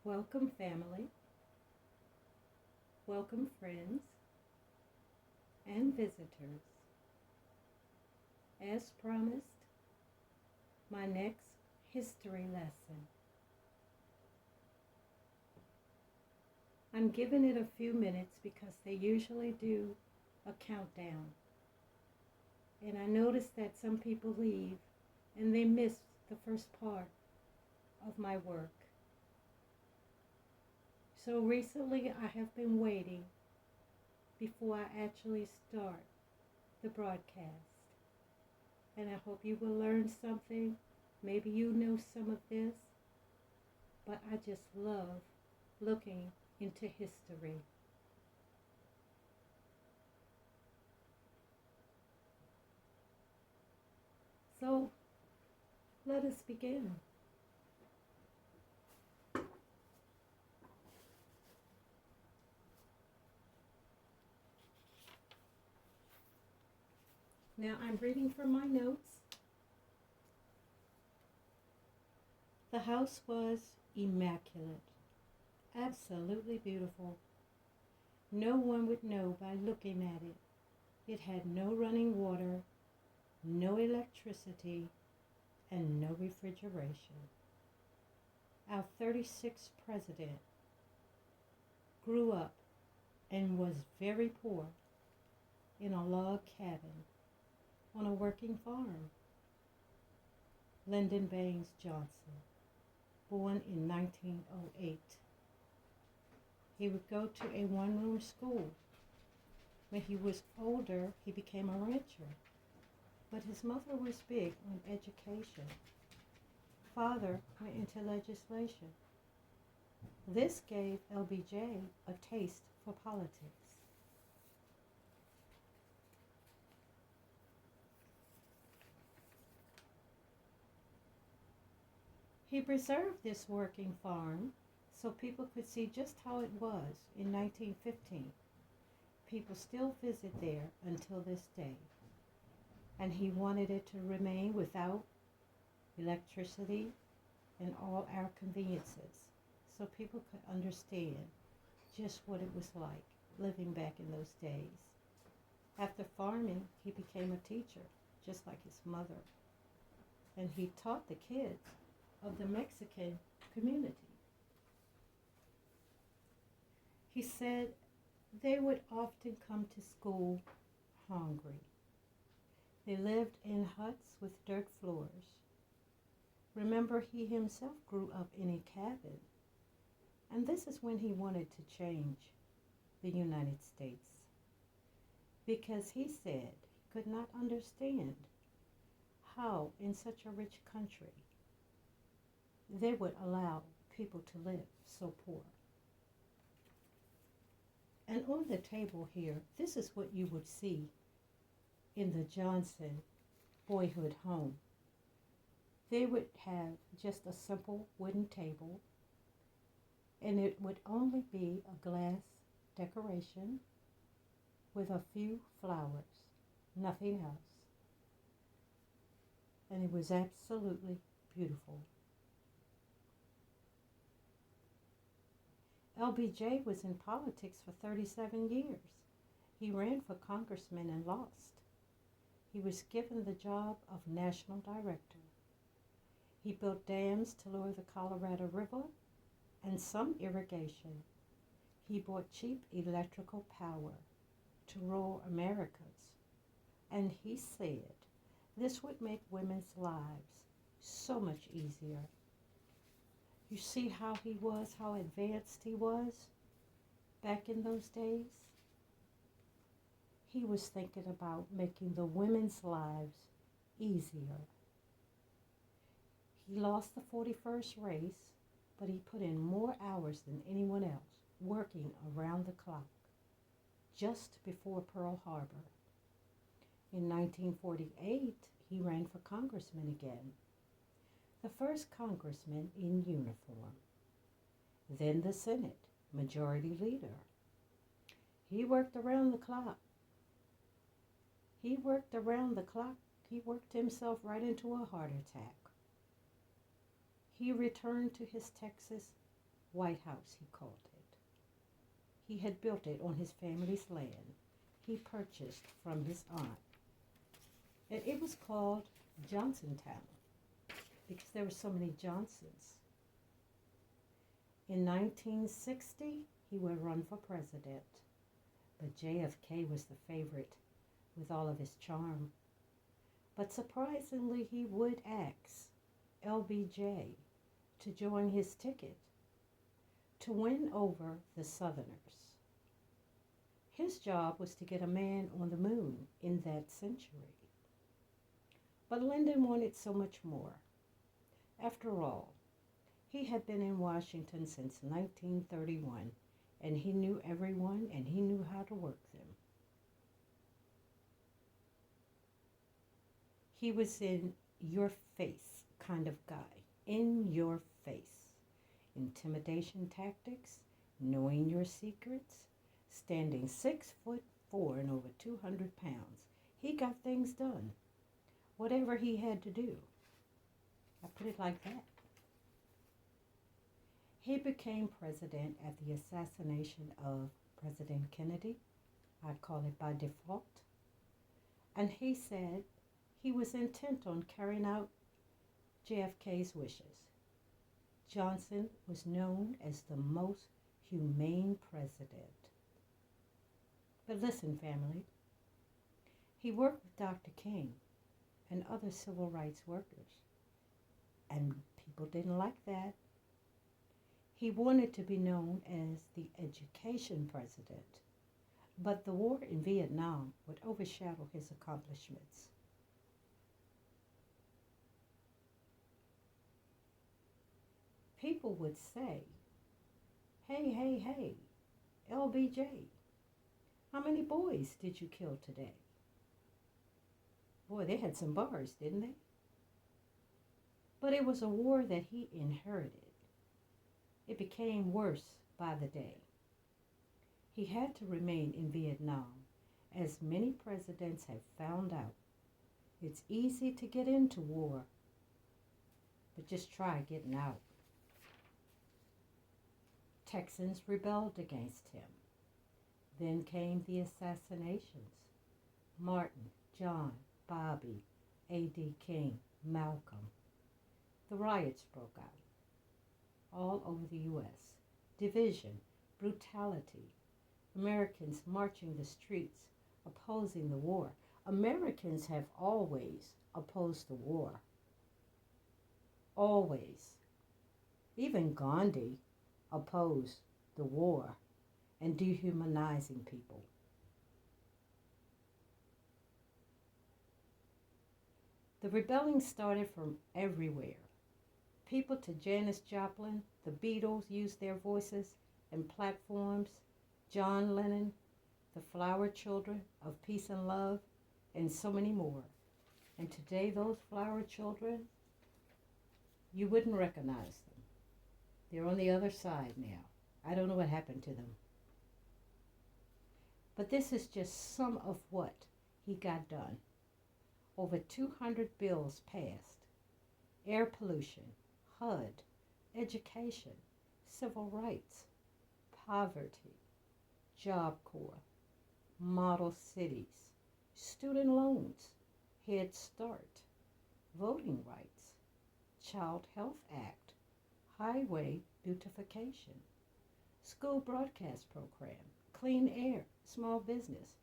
Welcome, family. Welcome, friends and visitors. As promised, my next history lesson. I'm giving it a few minutes because they usually do a countdown. And I noticed that some people leave and they miss the first part of my work. So recently I have been waiting before I actually start the broadcast. And I hope you will learn something. Maybe you know some of this, but I just love looking into history. So let us begin. Now I'm reading from my notes. The house was immaculate, absolutely beautiful. No one would know by looking at it. It had no running water, no electricity, and no refrigeration. Our 36th president grew up and was very poor in a log cabin on a working farm. Lyndon Baines Johnson, born in 1908. He would go to a one-room school. When he was older, he became a rancher. But his mother was big on education. Father went into legislation. This gave LBJ a taste for politics. He preserved this working farm so people could see just how it was in 1915. People still visit there until this day. And he wanted it to remain without electricity and all our conveniences so people could understand just what it was like living back in those days. After farming, he became a teacher, just like his mother. And he taught the kids of the Mexican community. He said they would often come to school hungry. They lived in huts with dirt floors. Remember, he himself grew up in a cabin. And this is when he wanted to change the United States. Because he said he could not understand how, in such a rich country, they would allow people to live so poor. And on the table here, this is what you would see in the Johnson boyhood home. They would have just a simple wooden table, and it would only be a glass decoration with a few flowers, nothing else. And it was absolutely beautiful. LBJ was in politics for 37 years. He ran for congressman and lost. He was given the job of national director. He built dams to lower the Colorado River and some irrigation. He brought cheap electrical power to rural Americas. And he said this would make women's lives so much easier. You see how he was, how advanced he was back in those days? He was thinking about making the women's lives easier. He lost the 41st race, but he put in more hours than anyone else, working around the clock, just before Pearl Harbor. In 1948, he ran for congressman again, the first congressman in uniform. Then the Senate, majority leader. He worked around the clock. He worked around the clock. He worked himself right into a heart attack. He returned to his Texas White House, he called it. He had built it on his family's land he purchased from his aunt. And it was called Johnsontown because there were so many Johnsons. In 1960, he would run for president, but JFK was the favorite with all of his charm. But surprisingly, he would ask LBJ to join his ticket to win over the Southerners. His job was to get a man on the moon in that century. But Lyndon wanted so much more. After all, he had been in Washington since 1931, and he knew everyone and he knew how to work them. He was in your face kind of guy, in your face. Intimidation tactics, knowing your secrets, standing 6'4" and over 200 pounds. He got things done, whatever he had to do. I put it like that. He became president at the assassination of President Kennedy. I call it by default. And he said he was intent on carrying out JFK's wishes. Johnson was known as the most humane president. But listen, family, he worked with Dr. King and other civil rights workers, and people didn't like that. He wanted to be known as the education president, but the war in Vietnam would overshadow his accomplishments. People would say, hey, LBJ, how many boys did you kill today? Boy, they had some bars, didn't they? But it was a war that he inherited. It became worse by the day. He had to remain in Vietnam, as many presidents have found out. It's easy to get into war, but just try getting out. Texans rebelled against him. Then came the assassinations. Martin, John, Bobby, A.D. King, Malcolm. The riots broke out all over the U.S. Division, brutality. Americans marching the streets, opposing the war. Americans have always opposed the war. Always. Even Gandhi opposed the war and dehumanizing people. The rebellion started from everywhere. People to Janis Joplin, the Beatles used their voices and platforms, John Lennon, the Flower Children of Peace and Love, and so many more. And today those Flower Children, you wouldn't recognize them. They're on the other side now. I don't know what happened to them. But this is just some of what he got done. Over 200 bills passed. Air pollution, HUD, education, civil rights, poverty, Job Corps, model cities, student loans, Head Start, voting rights, Child Health Act, highway beautification, school broadcast program, clean air, small business,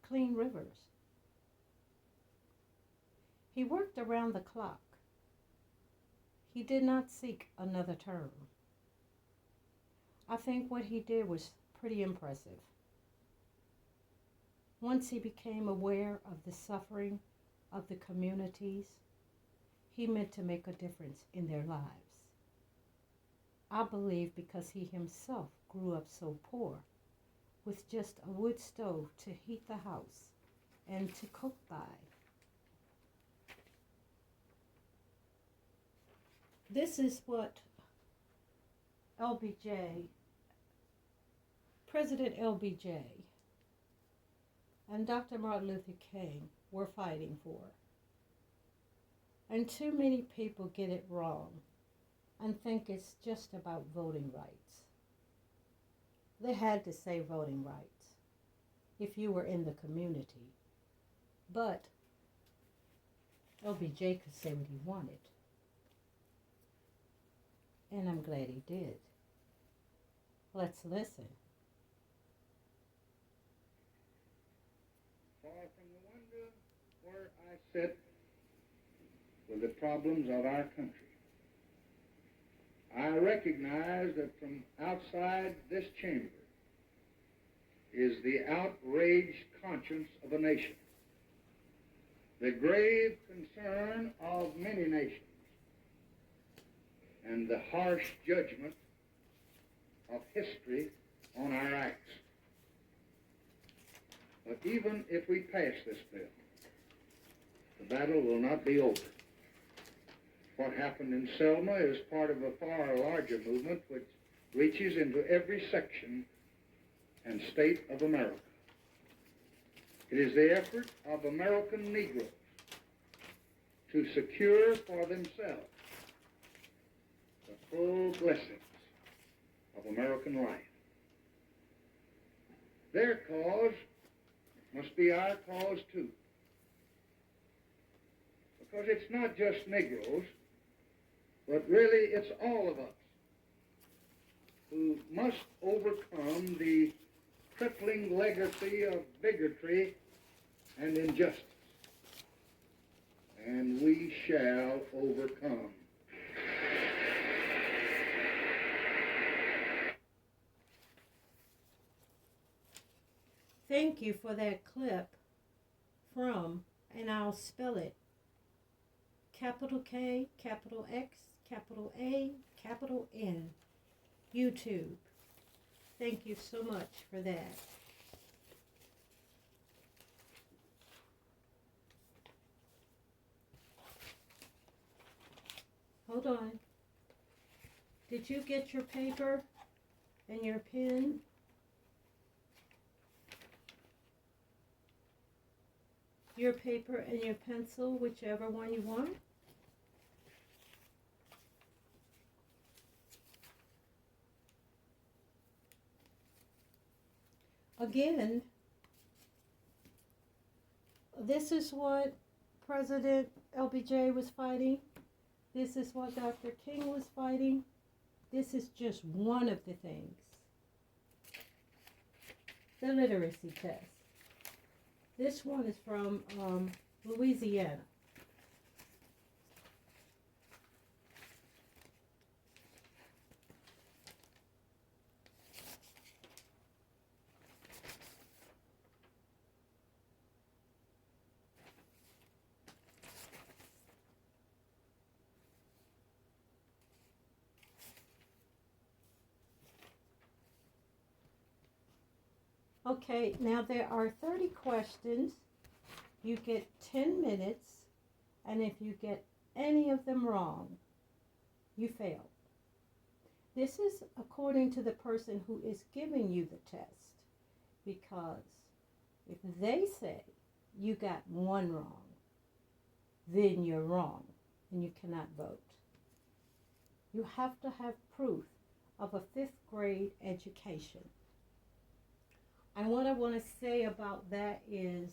clean rivers. He worked around the clock. He did not seek another term. I think what he did was pretty impressive. Once he became aware of the suffering of the communities, he meant to make a difference in their lives. I believe because he himself grew up so poor, with just a wood stove to heat the house and to cook by. This is what President LBJ and Dr. Martin Luther King were fighting for. And too many people get it wrong. and think it's just about voting rights. They had to say voting rights if you were in the community. But LBJ could say what he wanted. And I'm glad he did. Let's listen. Far from the window where I sit with the problems of our country, I recognize that from outside this chamber is the outraged conscience of a nation, the grave concern of many nations, and the harsh judgment of history on our acts. But even if we pass this bill, the battle will not be over. What happened in Selma is part of a far larger movement which reaches into every section and state of America. It is the effort of American Negroes to secure for themselves the full blessings of American life. Their cause must be our cause too. Because it's not just Negroes, but really it's all of us who must overcome the crippling legacy of bigotry and injustice. And we shall overcome. Thank you for that clip from, and I'll spell it, capital K, capital X, capital A, capital N, YouTube. Thank you so much for that. Hold on. Did you get your paper and your pen? Your paper and your pencil, whichever one you want. Again, this is what President LBJ was fighting. This is what Dr. King was fighting. This is just one of the things. The literacy test. This one is from Louisiana. Okay, now there are 30 questions. You get 10 minutes, and if you get any of them wrong, you fail. This is according to the person who is giving you the test, because if they say you got one wrong, then you're wrong, and you cannot vote. You have to have proof of a 5th grade education. And what I want to say about that is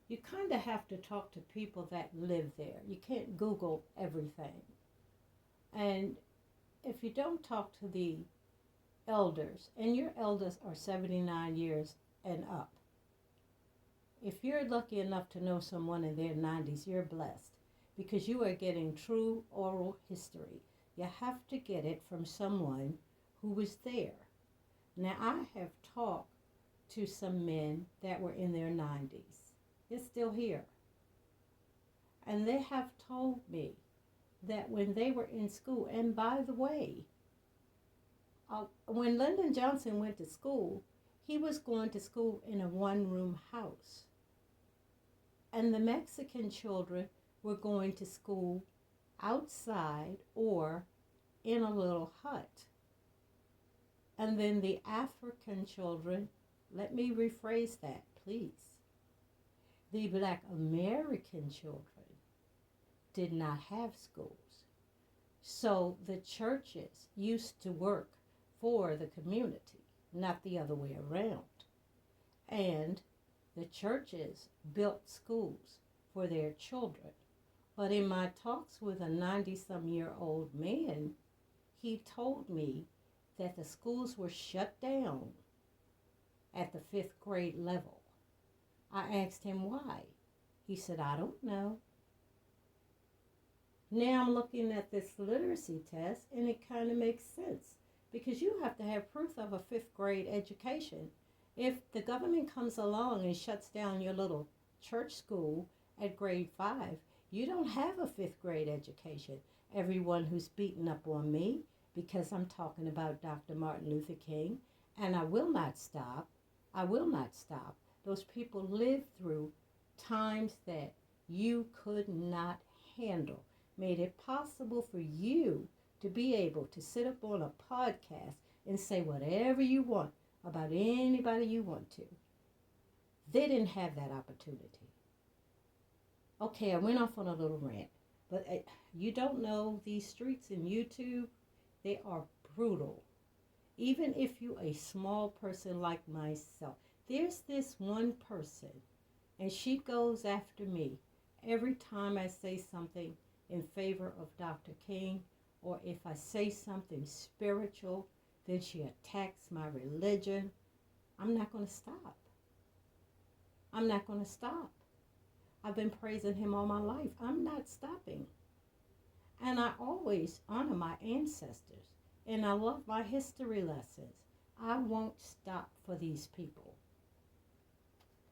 you kind of have to talk to people that live there. You can't Google everything. And if you don't talk to the elders, and your elders are 79 years and up, if you're lucky enough to know someone in their 90s, you're blessed, because you are getting true oral history. You have to get it from someone who was there. Now, I have talked to some men that were in their 90s. They're still here. And they have told me that when they were in school, and by the way, when Lyndon Johnson went to school, he was going to school in a one-room house. And the Mexican children were going to school outside or in a little hut. And then the African children, let me rephrase that, please. The Black American children did not have schools. So the churches used to work for the community, not the other way around. And the churches built schools for their children. But in my talks with a 90-some-year-old man, he told me that the schools were shut down at the 5th grade level. I asked him why. He said, I don't know. Now I'm looking at this literacy test, and it kind of makes sense because you have to have proof of a 5th grade education. If the government comes along and shuts down your little church school at grade 5, you don't have a 5th grade education. Everyone who's beaten up on me because I'm talking about Dr. Martin Luther King, and I will not stop. I will not stop. Those people lived through times that you could not handle, made it possible for you to be able to sit up on a podcast and say whatever you want about anybody you want to. They didn't have that opportunity. Okay, I went off on a little rant, but you don't know these streets in YouTube, they are brutal. Even if you're a small person like myself, there's this one person, and she goes after me every time I say something in favor of Dr. King, or if I say something spiritual, then she attacks my religion. I'm not going to stop. I'm not going to stop. I've been praising him all my life. I'm not stopping. And I always honor my ancestors, and I love my history lessons. I won't stop for these people.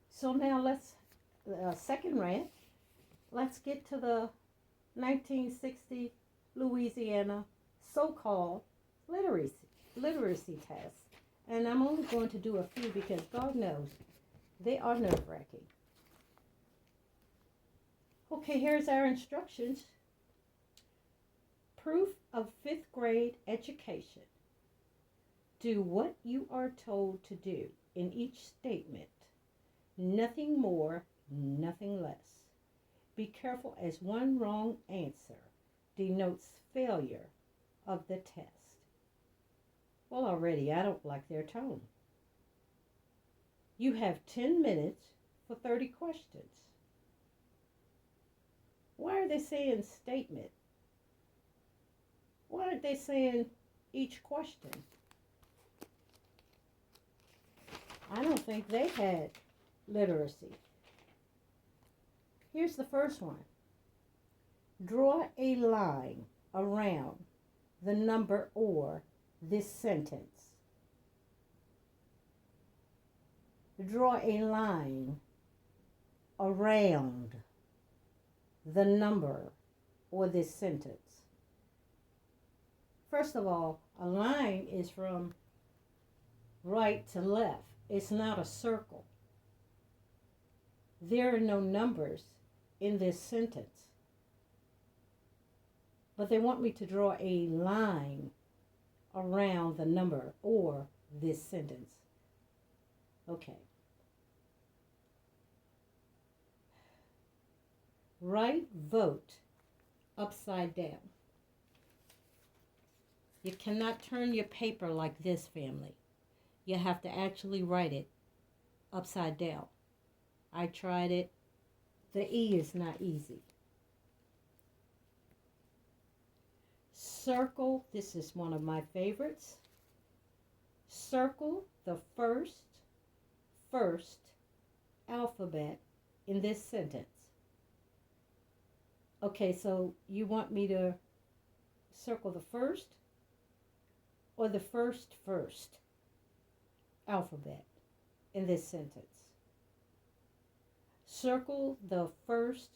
So now let's, second rant, let's get to the 1960 Louisiana so-called literacy test. And I'm only going to do a few because God knows they are nerve-wracking. Okay, here's our instructions. Proof of 5th grade education. Do what you are told to do in each statement. Nothing more, nothing less. Be careful as one wrong answer denotes failure of the test. Well, already I don't like their tone. You have 10 minutes for 30 questions. Why are they saying statement? Why aren't they saying each question? I don't think they had literacy. Here's the first one. Draw a line around the number or this sentence. Draw a line around the number or this sentence. First of all, a line is from right to left. It's not a circle. There are no numbers in this sentence. But they want me to draw a line around the number or this sentence. Okay. Write vote upside down. You cannot turn your paper like this, family. You have to actually write it upside down. I tried it. The E is not easy. Circle, this is one of my favorites. Circle the first alphabet in this sentence. Okay, so you want me to circle the first or the first alphabet in this sentence? Circle the first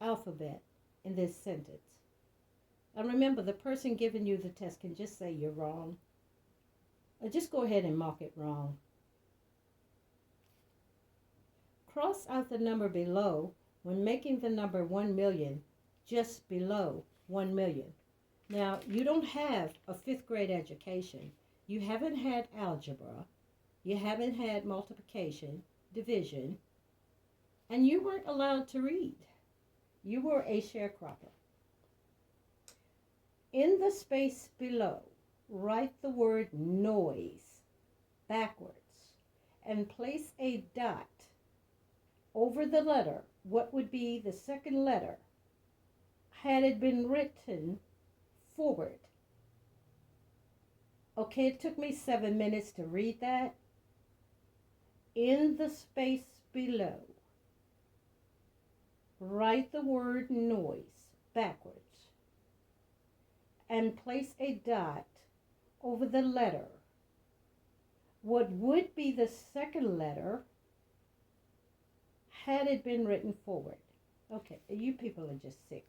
alphabet in this sentence. And remember, the person giving you the test can just say you're wrong. Or just go ahead and mark it wrong. Cross out the number below when making the number 1 million just below 1 million. Now, you don't have a 5th grade education. You haven't had algebra. You haven't had multiplication, division, and you weren't allowed to read. You were a sharecropper. In the space below, write the word noise backwards and place a dot over the letter. What would be the second letter had it been written forward? Okay, it took me 7 minutes to read that. In the space below, write the word noise backwards and place a dot over the letter. What would be the second letter had it been written forward? Okay, you people are just sick.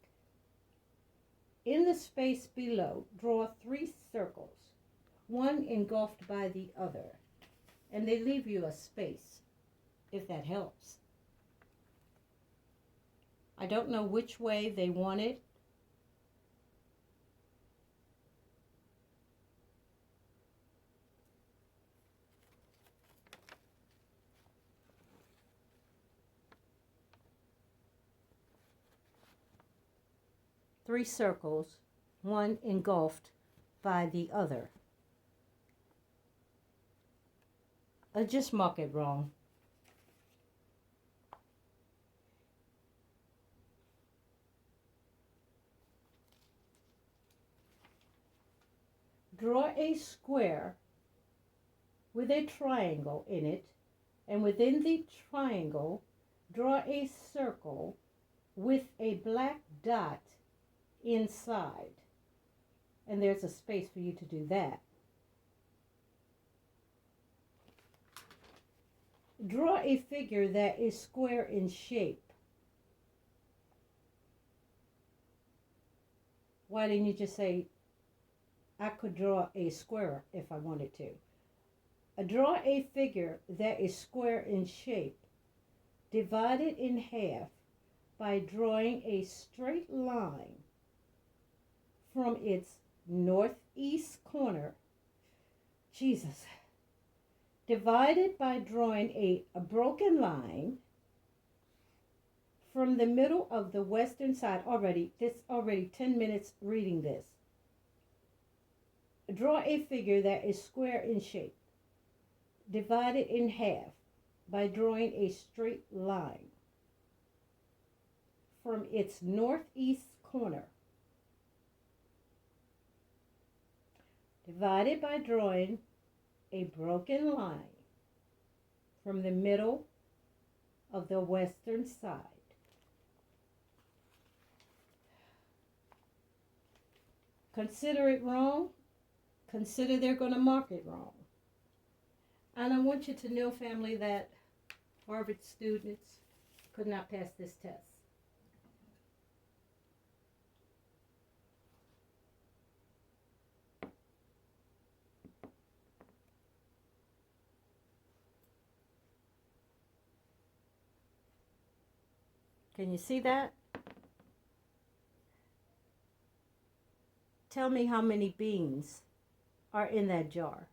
In the space below, draw 3 circles, one engulfed by the other, and they leave you a space, if that helps. I don't know which way they want it. Three circles, one engulfed by the other. Just mark it wrong. Draw a square with a triangle in it, and within the triangle, draw a circle with a black dot inside. And there's a space for you to do that. Draw a figure that is square in shape. Why didn't you just say, I could draw a square if I wanted to? Draw a figure that is square in shape. Divide it in half by drawing a straight line from its northeast corner. Jesus. Divide it by drawing a broken line from the middle of the western side. Already 10 minutes reading this. Draw a figure that is square in shape. Divide it in half by drawing a straight line from its northeast corner. Divide it by drawing a broken line from the middle of the western side. Consider it wrong. Consider they're going to mark it wrong. And I want you to know, family, that Harvard students could not pass this test. Can you see that? Tell me how many beans are in that jar.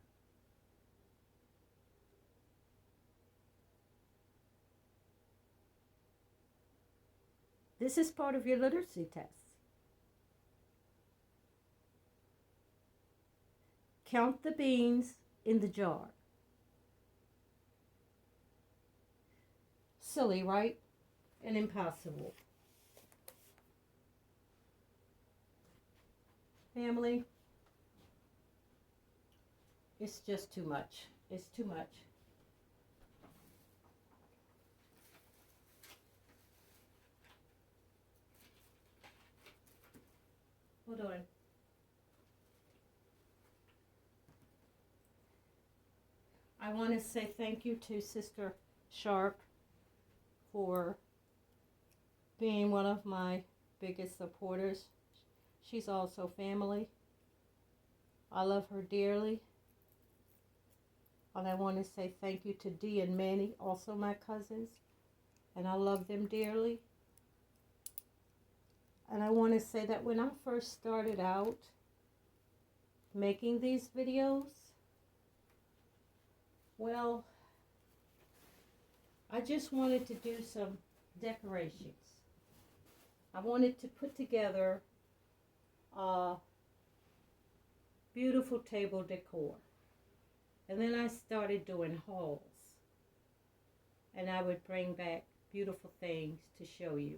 This is part of your literacy test. Count the beans in the jar. Silly, right? And impossible. Family, it's just too much. It's too much. Hold on. I want to say thank you to Sister Sharp for being one of my biggest supporters. She's also family. I love her dearly. And I want to say thank you to Dee and Manny, also my cousins. And I love them dearly. And I want to say that when I first started out making these videos, well, I just wanted to do some decorations. I wanted to put together beautiful table decor. And then I started doing hauls. And I would bring back beautiful things to show you.